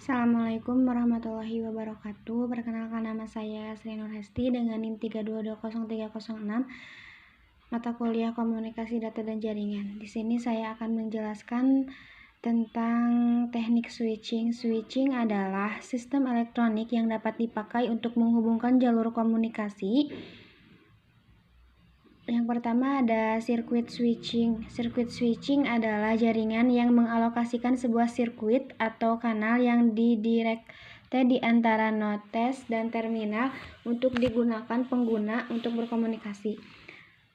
Assalamualaikum warahmatullahi wabarakatuh. Perkenalkan, nama saya Sri Nur Hesti dengan NIM 3220306, mata kuliah Komunikasi Data dan Jaringan. Di sini saya akan menjelaskan tentang teknik switching. Switching adalah sistem elektronik yang dapat dipakai untuk menghubungkan jalur komunikasi. Yang pertama ada sirkuit switching. Sirkuit switching adalah jaringan yang mengalokasikan sebuah sirkuit atau kanal yang didirected di antara nodes dan terminal untuk digunakan pengguna untuk berkomunikasi.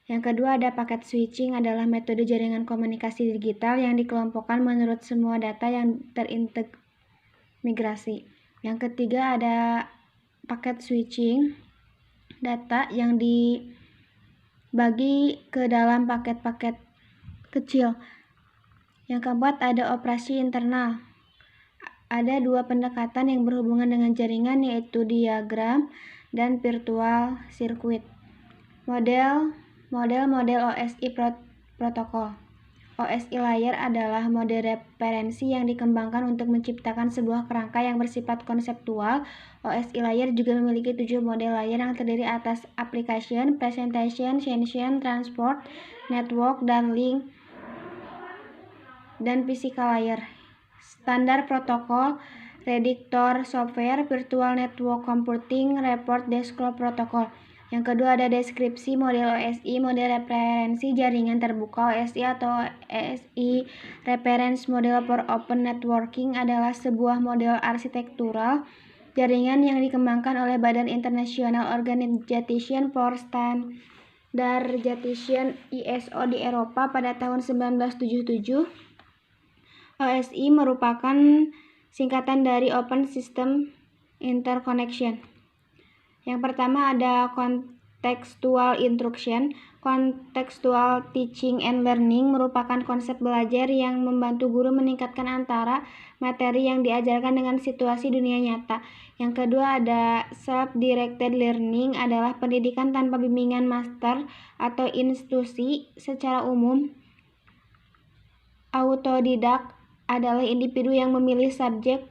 Yang kedua ada paket switching, adalah metode jaringan komunikasi digital yang dikelompokkan menurut semua data yang terintegrasi. Yang ketiga ada paket switching, data yang dibagi ke dalam paket-paket kecil. Yang keempat ada operasi internal. Ada dua pendekatan yang berhubungan dengan jaringan, yaitu diagram dan virtual circuit. Model OSI protokol. OSI layer adalah mode referensi yang dikembangkan untuk menciptakan sebuah kerangka yang bersifat konseptual. OSI layer juga memiliki 7 model layer yang terdiri atas application, presentation, session, transport, network, dan link, dan physical layer. Standar protokol, predictor software, virtual network computing, report desktop protokol. Yang kedua ada deskripsi model OSI, model referensi jaringan terbuka. OSI atau OSI Reference Model for Open Networking adalah sebuah model arsitektural jaringan yang dikembangkan oleh Badan International Organization for Standardization ISO di Eropa pada tahun 1977. OSI merupakan singkatan dari Open System Interconnection. Yang pertama ada contextual instruction. Contextual teaching and learning merupakan konsep belajar yang membantu guru meningkatkan antara materi yang diajarkan dengan situasi dunia nyata. Yang kedua ada self-directed learning, adalah pendidikan tanpa bimbingan master atau institusi. Secara umum, autodidak adalah individu yang memilih subjek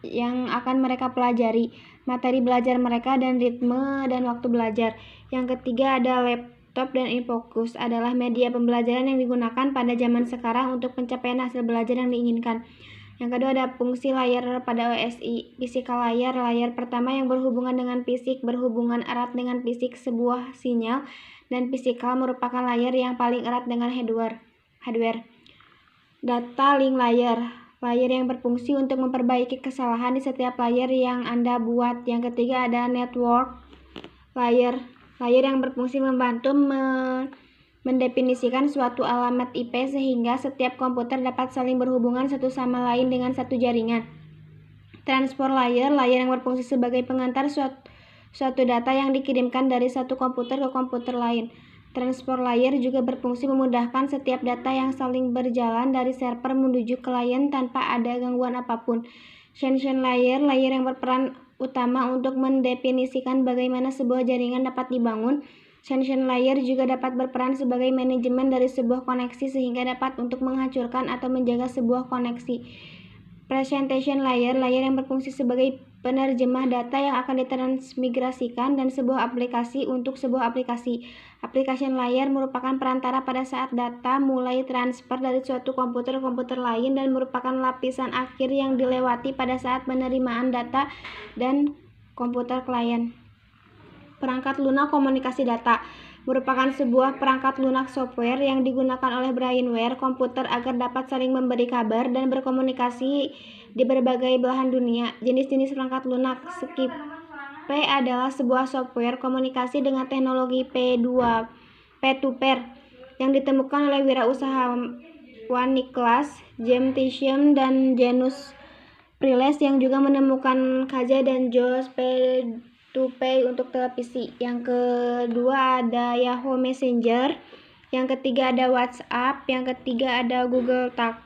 yang akan mereka pelajari, materi belajar mereka, dan ritme dan waktu belajar. Yang ketiga ada laptop dan infocus, adalah media pembelajaran yang digunakan pada zaman sekarang untuk pencapaian hasil belajar yang diinginkan. Yang kedua ada fungsi layer pada OSI. Physical layer, layer pertama yang berhubungan dengan fisik, berhubungan erat dengan fisik sebuah sinyal, dan physical merupakan layer yang paling erat dengan hardware. Data link layer, layer yang berfungsi untuk memperbaiki kesalahan di setiap layer yang Anda buat. Yang ketiga ada network layer, layer yang berfungsi membantu mendefinisikan suatu alamat IP sehingga setiap komputer dapat saling berhubungan satu sama lain dengan satu jaringan. Transport layer, layer yang berfungsi sebagai pengantar suatu data yang dikirimkan dari satu komputer ke komputer lain. Transport layer juga berfungsi memudahkan setiap data yang saling berjalan dari server menuju klien tanpa ada gangguan apapun. Session layer, layer yang berperan utama untuk mendefinisikan bagaimana sebuah jaringan dapat dibangun. Session layer juga dapat berperan sebagai manajemen dari sebuah koneksi sehingga dapat untuk menghancurkan atau menjaga sebuah koneksi. Presentation layer, layer yang berfungsi sebagai penerjemah data yang akan ditransmigrasikan dan sebuah aplikasi untuk sebuah aplikasi. Application layer merupakan perantara pada saat data mulai transfer dari suatu komputer ke komputer lain dan merupakan lapisan akhir yang dilewati pada saat penerimaan data dan komputer klien. Perangkat lunak komunikasi data merupakan sebuah perangkat lunak software yang digunakan oleh brainware komputer agar dapat saling memberi kabar dan berkomunikasi di berbagai belahan dunia. Jenis-jenis perangkat lunak. Skipe adalah sebuah software komunikasi dengan teknologi P2P yang ditemukan oleh wirausahawan Niklas Gentisham dan Janus Priles yang juga menemukan Kaja dan Josh P2P untuk televisi. Yang kedua ada Yahoo Messenger. Yang ketiga ada WhatsApp. Yang ketiga ada Google Talk.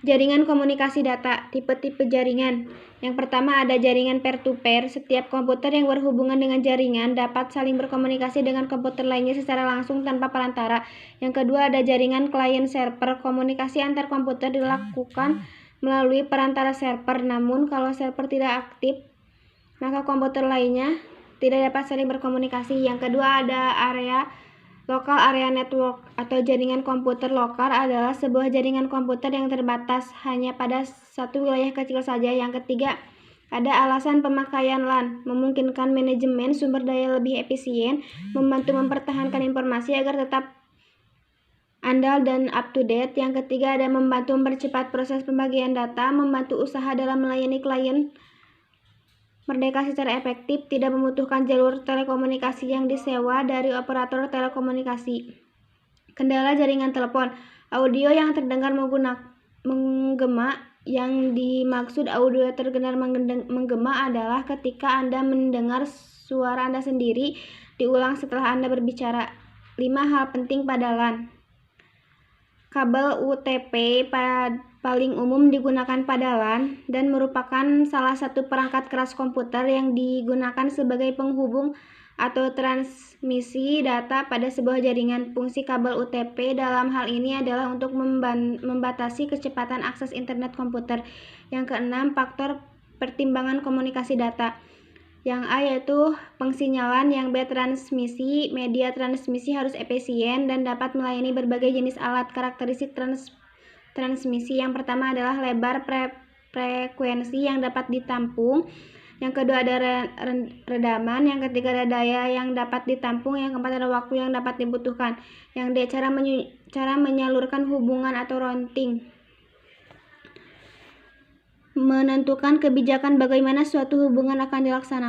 Jaringan komunikasi data, tipe-tipe jaringan. Yang pertama ada jaringan peer-to-peer. Setiap komputer yang berhubungan dengan jaringan dapat saling berkomunikasi dengan komputer lainnya secara langsung tanpa perantara. Yang kedua ada jaringan client-server. Komunikasi antar komputer dilakukan melalui perantara server. Namun, kalau server tidak aktif, maka komputer lainnya tidak dapat saling berkomunikasi. Yang kedua ada Local Area Network atau jaringan komputer lokal adalah sebuah jaringan komputer yang terbatas hanya pada satu wilayah kecil saja. Yang ketiga ada alasan pemakaian LAN, memungkinkan manajemen sumber daya lebih efisien, membantu mempertahankan informasi agar tetap andal dan up to date. Yang ketiga ada membantu mempercepat proses pembagian data, membantu usaha dalam melayani klien merdeka secara efektif, tidak membutuhkan jalur telekomunikasi yang disewa dari operator telekomunikasi. Kendala jaringan telepon, audio yang terdengar menggema. Yang dimaksud audio terdengar menggema adalah ketika Anda mendengar suara Anda sendiri diulang setelah Anda berbicara. 5 hal penting pada LAN. Kabel UTP paling umum digunakan pada LAN dan merupakan salah satu perangkat keras komputer yang digunakan sebagai penghubung atau transmisi data pada sebuah jaringan. Fungsi kabel UTP dalam hal ini adalah untuk membatasi kecepatan akses internet komputer. Yang keenam, faktor pertimbangan komunikasi data. Yang A yaitu pengsinyalan, yang B transmisi. Media transmisi harus efisien dan dapat melayani berbagai jenis alat. Karakteristik transmisi yang pertama adalah lebar frekuensi yang dapat ditampung. Yang kedua ada redaman. Yang ketiga ada daya yang dapat ditampung. Yang keempat ada waktu yang dapat dibutuhkan. Yang D cara menyalurkan hubungan atau routing. Menentukan kebijakan bagaimana suatu hubungan akan dilaksanakan.